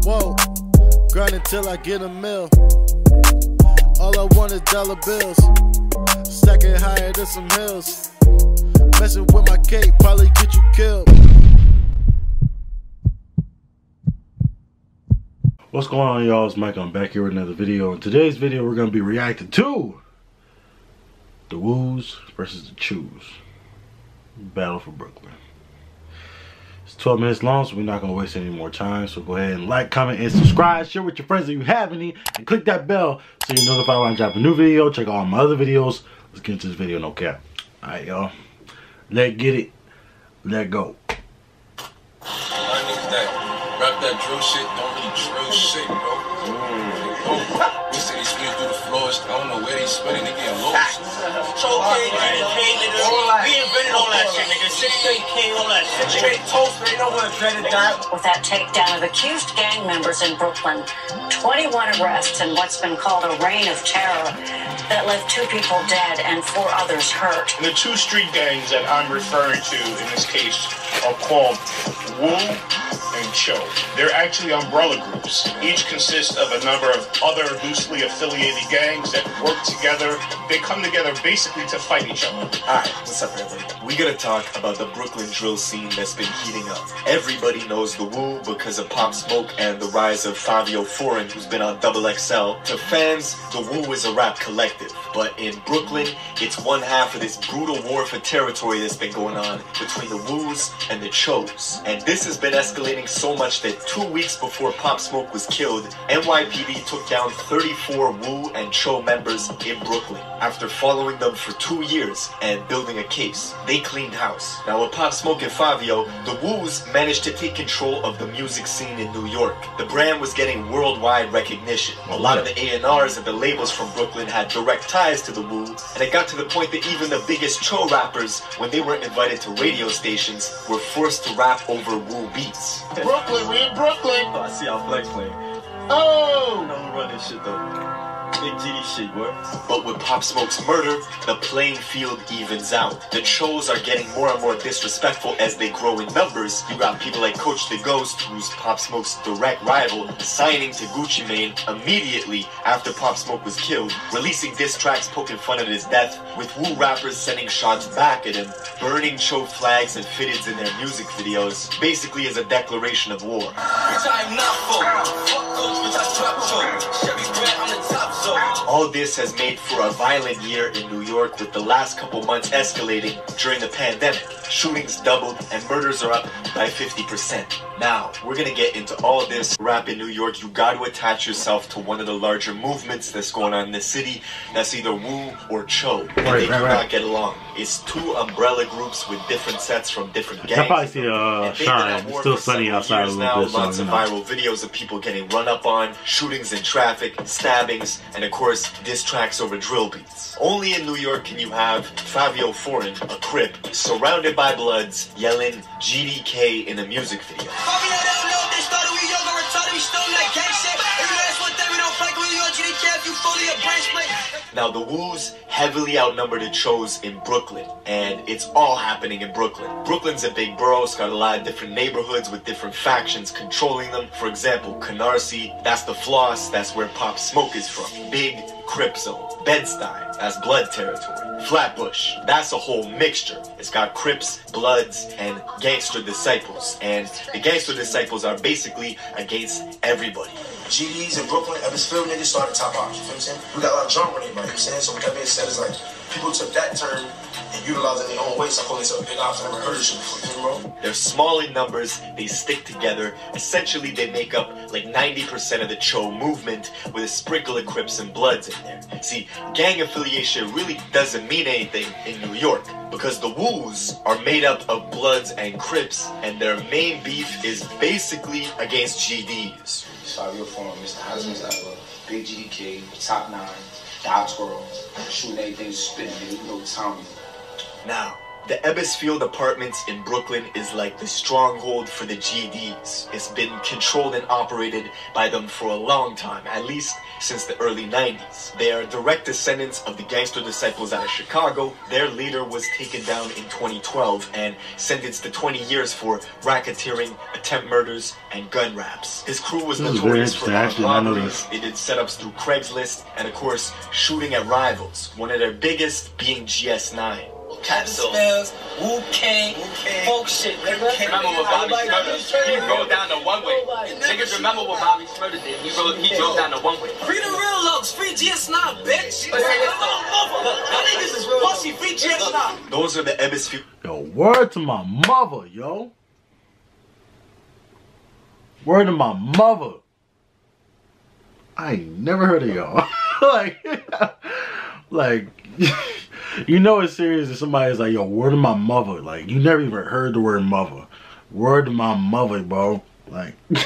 Whoa, grinding till I get a mill. All I want is dollar bills. Stacking higher than some hills. Messing with my cake probably get you killed. What's going on, y'all? It's Micah. I'm back here with another video. In today's video, we're going to be reacting to the Woos versus the Choos. Battle for Brooklyn. It's 12 minutes long, so we're not going to waste any more time. So go ahead and like, comment, and subscribe. Share with your friends if you have any. And click that bell so you're notified when I drop a new video. Check out all my other videos. Let's get into this video, no cap. Alright, y'all. Let's get it. Let go. Rap that drill shit, don't really drill shit, bro. We say they spin through the floors, I don't know where they spinning, they getting lost. Choking, nigga, we invented all that shit, nigga. 6'8" king, all that shit. Straight toast, they know what invented that. With that takedown of accused gang members in Brooklyn, 21 arrests in what's been called a reign of terror that left 2 people dead and 4 others hurt. The 2 street gangs that I'm referring to in this case are called Woo and Cho. They're actually umbrella groups. Each consists of a number of other loosely affiliated gangs that work together. They come together basically to fight each other. Alright, what's up everybody? We gotta talk about the Brooklyn drill scene that's been heating up. Everybody knows the Woo because of Pop Smoke and the rise of Fabio Foreign, who's been on XXL. To fans, the Woo is a rap collective. But in Brooklyn, it's one half of this brutal war for territory that's been going on between the Woos and the Choos. And this has been escalating so much that 2 weeks before Pop Smoke was killed, NYPD took down 34 Woo and Cho members in Brooklyn. After following them for 2 years and building a case, they cleaned house. Now with Pop Smoke and Fabio, the Woos managed to take control of the music scene in New York. The brand was getting worldwide recognition. A lot of the A&Rs and the labels from Brooklyn had direct ties to the Woo, and it got to the point that even the biggest Cho rappers, when they were invited to radio stations, were forced to rap over Woo beats. Brooklyn, we in Brooklyn! Oh, I see how Flex playing. Oh! I'm running shit though. Big GD shit, boy. But with Pop Smoke's murder, the playing field evens out. The Choos are getting more and more disrespectful as they grow in numbers. You got people like Coach the Ghost, who's Pop Smoke's direct rival, signing to Gucci Mane immediately after Pop Smoke was killed, releasing diss tracks poking fun at his death, with Woo rappers sending shots back at him, burning Cho flags and fitteds in their music videos, basically as a declaration of war. All this has made for a violent year in New York, with the last couple months escalating during the pandemic. Shootings doubled and murders are up by 50%. Now, we're gonna get into all of this. Rap in New York, you gotta attach yourself to one of the larger movements that's going on in the city. That's either Woo or Cho. And they do not get along. It's 2 umbrella groups with different sets from different gangs. I probably see shine. It's still sunny outside a little bit. Lots of viral videos of people getting run up on, shootings in traffic, stabbings, and of course, diss tracks over drill beats. Only in New York can you have Fabio Foreign, a Crip, surrounded by Bloods, yelling GDK in a music video. Now the Woos heavily outnumber the Choos in Brooklyn, and it's all happening in Brooklyn. Brooklyn's a big borough, it's got a lot of different neighborhoods with different factions controlling them. For example, Canarsie, that's the Floss, that's where Pop Smoke is from. Big Crip zone. Bed-Stuy, that's Blood territory. Flatbush, that's a whole mixture. It's got Crips, Bloods, and Gangster Disciples. And the Gangster Disciples are basically against everybody. GDs in Brooklyn, Evansville, niggas started top ops, you feel what I'm saying? We got a lot of drama in everybody, you know what I'm saying? So with that being said, it's like, people took that term and utilized it in their own way, so I call it a big ops. I never heard of this shit before, bro. They're small in numbers, they stick together. Essentially, they make up like 90% of the Cho movement, with a sprinkle of Crips and Bloods in there. See, gang affiliation really doesn't mean anything in New York, because the Woos are made up of Bloods and Crips, and their main beef is basically against GDs. Fabio Foreign, Mr. Husband's Ever, Big GDK, Top 9, Dodge World, shooting everything spinning, you know Tommy. Now, The Ebbsfield Apartments in Brooklyn is like the stronghold for the GDs. It's been controlled and operated by them for a long time, at least since the early 90s. They are direct descendants of the gangster disciples out of Chicago. Their leader was taken down in 2012 and sentenced to 20 years for racketeering, attempt murders, and gun raps. His crew was notorious for armed robberies. They did setups through Craigslist and, of course, shooting at rivals. One of their biggest being GS9. Capsule, Wu-King, folk shit, nigga. Remember what Bobby Smurder? He rode down the one-way. Niggas remember what Bobby Smurder did? He drove down the one-way. Free the real looks, free GS9, bitch. Y'all niggas is pussy, free GS9. Those are the Ebbsfield. Yo, word to my mother, yo. Word to my mother. I ain't never heard of y'all. like, you know it's serious if somebody's like, yo, word to my mother. Like, you never even heard the word mother. Word to my mother, bro. Like, you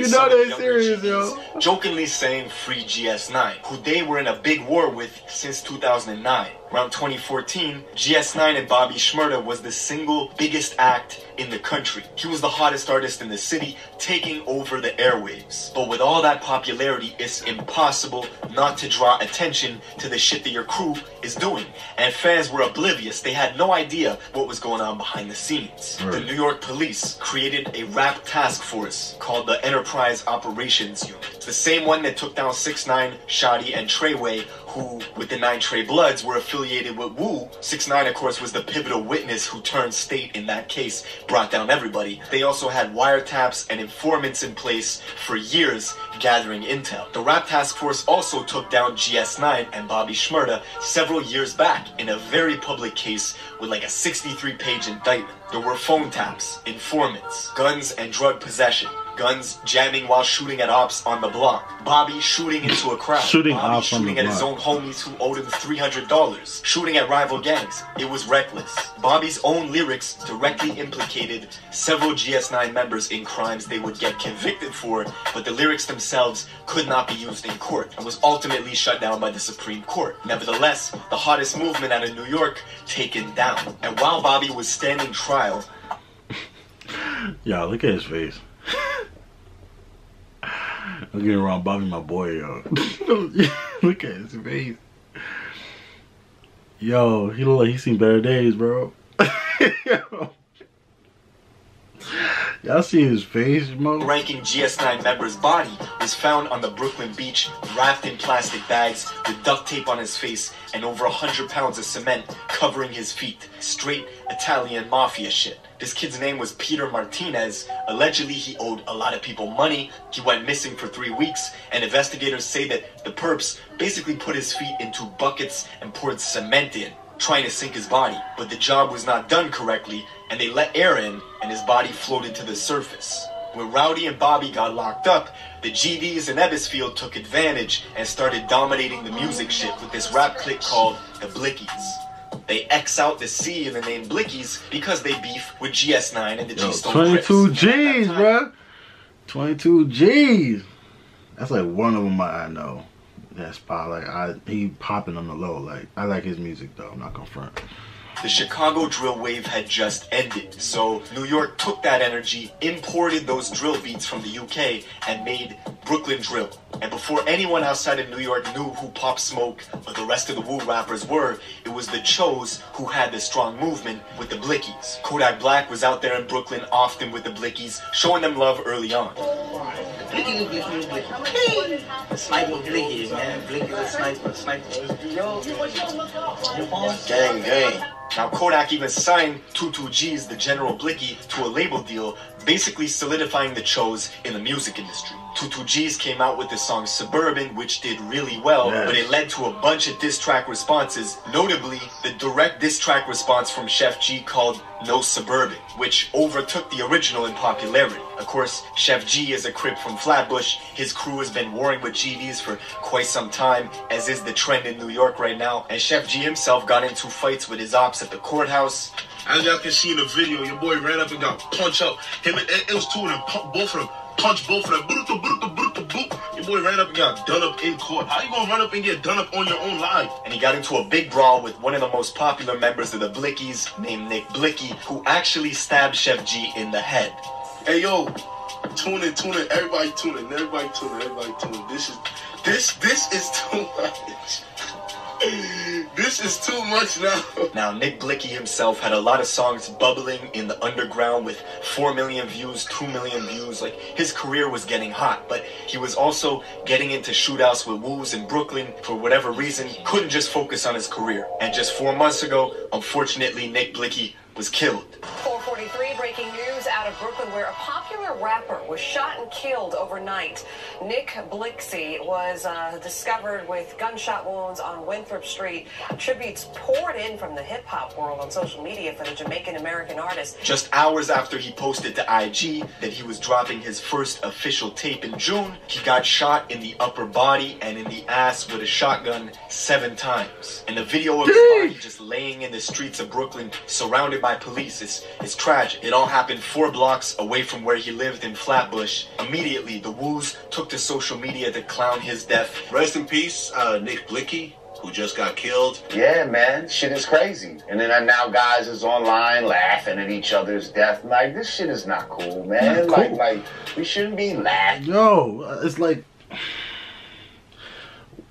know they're serious, yo. Jokingly saying free GS9, who they were in a big war with since 2009. Around 2014, GS9 and Bobby Shmurda was the single biggest act in the country. He was the hottest artist in the city, taking over the airwaves. But with all that popularity, it's impossible not to draw attention to the shit that your crew is doing. And fans were oblivious. They had no idea what was going on behind the scenes. The New York police created a rap task force called the Enterprise Operations Unit. It's the same one that took down 6ix9ine, Shotty, and Treyway, who, with the 9 Trey Bloods, were affiliated with Wu. 6ix9ine, of course, was the pivotal witness who turned state in that case, brought down everybody. They also had wiretaps and informants in place for years, gathering intel. The rap task force also took down GS9 and Bobby Shmurda several years back in a very public case with like a 63-page indictment. There were phone taps, informants, guns and drug possession. Guns jamming while shooting at ops on the block. Bobby shooting into a crowd. Shooting at his own homies who owed him $300. Shooting at rival gangs. It was reckless. Bobby's own lyrics directly implicated several GS9 members in crimes they would get convicted for, but the lyrics themselves could not be used in court and was ultimately shut down by the Supreme Court. Nevertheless, the hottest movement out of New York taken down. And while Bobby was standing trial... Yo, look at his face. I'm getting around Bobby, my boy, yo. Look at his face. Yo, he look like he's seen better days, bro. Y'all see his face, bro? Ranking GS9 member's body was found on the Brooklyn beach, wrapped in plastic bags, with duct tape on his face, and over 100 pounds of cement covering his feet. Straight Italian mafia shit. This kid's name was Peter Martinez. Allegedly, he owed a lot of people money. He went missing for 3 weeks, and investigators say that the perps basically put his feet into buckets and poured cement in, trying to sink his body. But the job was not done correctly, and they let air in, and his body floated to the surface. When Rowdy and Bobby got locked up, the GDs in Ebbsfield took advantage and started dominating the music shit with this rap clique called the Blickies. They X out the C in the name Blickies because they beef with GS9 and the G-Stone 22 G's, bro. 22 G's. That's like one of them I know. That's probably like he popping on the low. Like I like his music though. I'm not gonna front. The Chicago drill wave had just ended, so New York took that energy, imported those drill beats from the UK, and made Brooklyn drill. And before anyone outside of New York knew who Pop Smoke or the rest of the Wu rappers were, it was the Choos who had the strong movement with the Blickies. Kodak Black was out there in Brooklyn often with the Blickies, showing them love early on. Sniper Blickies, man. Blickies, sniper. Gang, gang. Now Kodak even signed 22G's, the General Blicky, to a label deal, basically solidifying the Choos in the music industry. 22G's came out with the song Suburban, which did really well, but it led to a bunch of diss track responses, notably the direct diss track response from Chef G called No Suburban, which overtook the original in popularity. Of course, Chef G is a Crip from Flatbush. His crew has been warring with GDs for quite some time, as is the trend in New York right now, and Chef G himself got into fights with his ops at the courthouse. As y'all can see in the video, your boy ran up and got punched up. Him and it was two of them, both of them. Punch both of them. Your boy ran up and got done up in court. How you gonna run up and get done up on your own life? And he got into a big brawl with one of the most popular members of the Blickies named Nick Blicky, who actually stabbed Chef G in the head. Hey yo, tune in, everybody tune in, everybody tune in, everybody tune in. This is too much. This is too much now. Now, Nick Blicky himself had a lot of songs bubbling in the underground with 4 million views, 2 million views. Like, his career was getting hot, but he was also getting into shootouts with Woos in Brooklyn. For whatever reason, couldn't just focus on his career. And just 4 months ago, unfortunately, Nick Blicky was killed. 4:43, breaking news out of Brooklyn, where a popular rapper was shot and killed overnight. Nick Blicky was discovered with gunshot wounds on Winthrop Street. Tributes poured in from the hip-hop world on social media for the Jamaican-American artist. Just hours after he posted to IG that he was dropping his first official tape in June, he got shot in the upper body and in the ass with a shotgun 7 times. And the video of his body just laying in the streets of Brooklyn, surrounded by police, it's tragic. It all happened 4 blocks away from where he lived in Flatbush. Immediately, the Woos took to social media to clown his death. Rest in peace, Nick Blicky, who just got killed. Yeah, man, shit is crazy. And then now guys is online laughing at each other's death. Like, this shit is not cool, man. Not cool. Like, we shouldn't be laughing. Yo, it's like,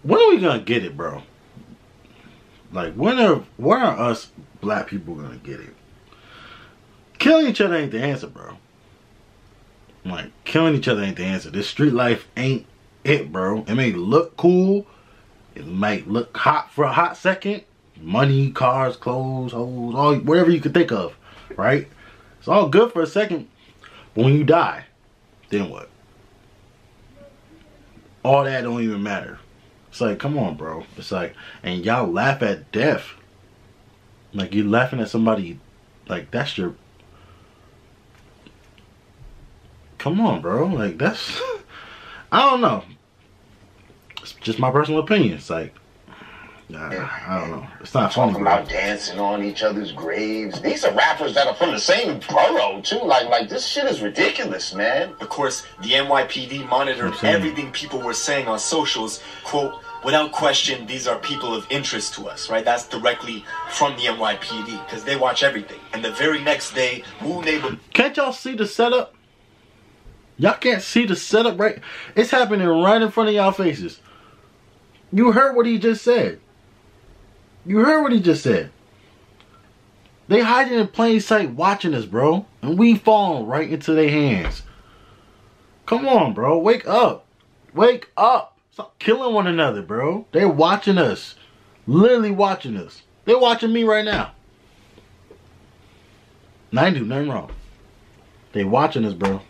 when are we gonna get it, bro? Like, when are us black people gonna get it? Killing each other ain't the answer, bro. Like, killing each other ain't the answer. This street life ain't it, bro. It may look cool. It might look hot for a hot second. Money, cars, clothes, hoes, all whatever you could think of, right? It's all good for a second. But when you die, then what? All that don't even matter. It's like, come on, bro. It's like, and y'all laugh at death. Like, you're laughing at somebody, like, that's your... Come on, bro. Like, that's... I don't know. It's just my personal opinion. It's like... I don't know. It's not funny, Talking about dancing on each other's graves. These are rappers that are from the same borough, too. Like this shit is ridiculous, man. Of course, the NYPD monitored everything people were saying on socials. Quote, without question, these are people of interest to us, right? That's directly from the NYPD, because they watch everything. And the very next day, Wu neighbor... Can't y'all see the setup? Y'all can't see the setup, right? It's happening right in front of y'all faces. You heard what he just said. You heard what he just said. They hiding in plain sight watching us, bro. And we falling right into their hands. Come on, bro. Wake up. Wake up. Stop killing one another, bro. They're watching us. Literally watching us. They're watching me right now. And I ain't do nothing wrong. They watching us, bro.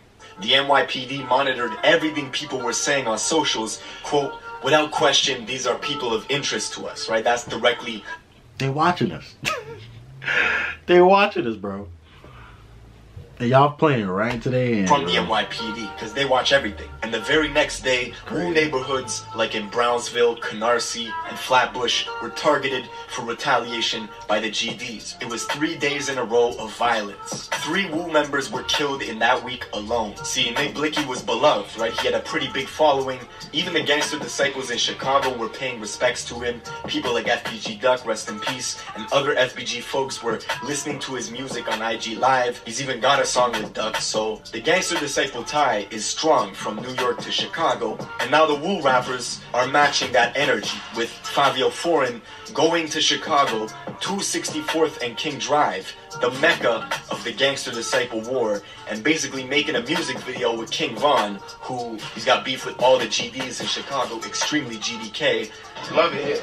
The NYPD monitored everything people were saying on socials. Quote, without question, these are people of interest to us, right? That's directly... They watching us. They watching us, bro. And y'all playing right into their hands, from the NYPD, because they watch everything. And the very next day, Wu neighborhoods like in Brownsville, Canarsie, and Flatbush were targeted for retaliation by the GDs. It was 3 days in a row of violence. 3 Wu members were killed in that week alone. See, Nick Blicky was beloved, right? He had a pretty big following. Even the gangster disciples in Chicago were paying respects to him. People like FBG Duck, rest in peace, and other FBG folks were listening to his music on IG Live. He's even got a song with Duck, so the gangster disciple tie is strong from New York to Chicago, and now the Wu rappers are matching that energy with Fabio Foreign going to Chicago, 264th and King Drive, the mecca of the gangster disciple war, and basically making a music video with King Von, who he's got beef with all the GDs in Chicago, extremely GDK. Love it.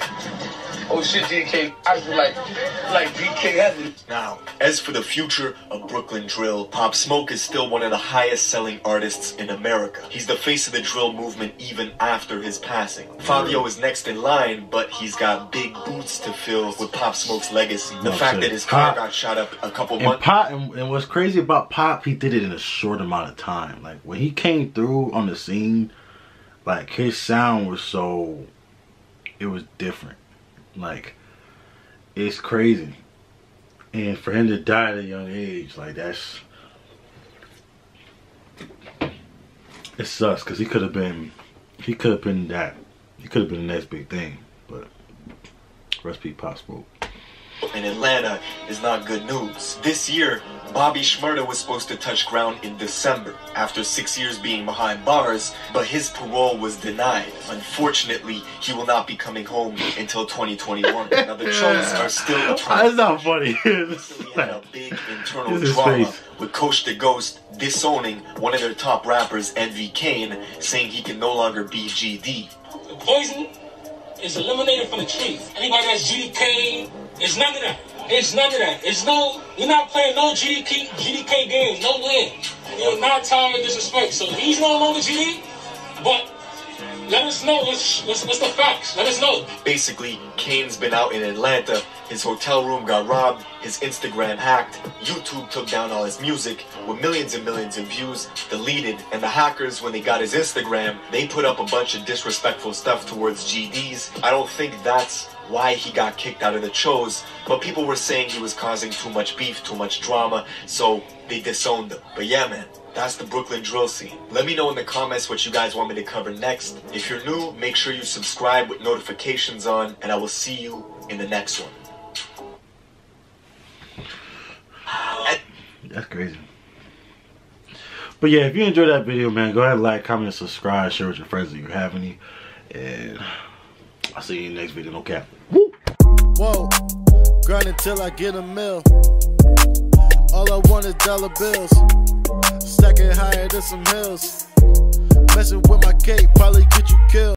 Oh shit, GDK, I feel like BK heaven. Now, as for the future of Brooklyn drill, Pop Smoke is still one of the highest selling artists in America. He's the face of the drill movement even after his passing. Fabio is next in line, but he's got big boots to fill with Pop Smoke's legacy. The fact that his car got shot up a couple months... And what's crazy about Pop, he did it in a short amount of time. Like, when he came through on the scene, like, his sound was so... It was different. Like, it's crazy. And for him to die at a young age, like, that's... It sucks, because he could have been he could have been that. He could have been the next big thing. But recipe Pop Smoke. In Atlanta is not good news. This year, Bobby Shmurda was supposed to touch ground in December after 6 years being behind bars, but his parole was denied. Unfortunately, he will not be coming home until 2021. Now the Choos are still a problem. That's not funny. Recently had a big internal drama with Coach the Ghost disowning one of their top rappers, Envy Kane, saying he can no longer be GD. The poison is eliminated from the tree. Anybody that's GDK, it's none of that. It's none of that. It's no, you're not playing no GDK games, no way. You're not tolerating disrespect. So he's no longer GD, but let us know what's the facts. Let us know. Basically, Kane's been out in Atlanta. His hotel room got robbed. His Instagram hacked. YouTube took down all his music with millions and millions of views, deleted. And the hackers, when they got his Instagram, they put up a bunch of disrespectful stuff towards GDs. I don't think that's why he got kicked out of the Choos, but people were saying he was causing too much beef, too much drama, so they disowned him. But yeah, man, that's the Brooklyn drill scene. Let me know in the comments what you guys want me to cover next. If you're new, make sure you subscribe with notifications on, and I will see you in the next one. That's crazy. But yeah, if you enjoyed that video, man, go ahead and like, comment, subscribe, share with your friends if you have any. And I'll see you in the next video. No cap. Woo! Whoa, grind until I get a mill. All I want is dollar bills. Stacking higher than some hills. Messing with my cake probably get you killed.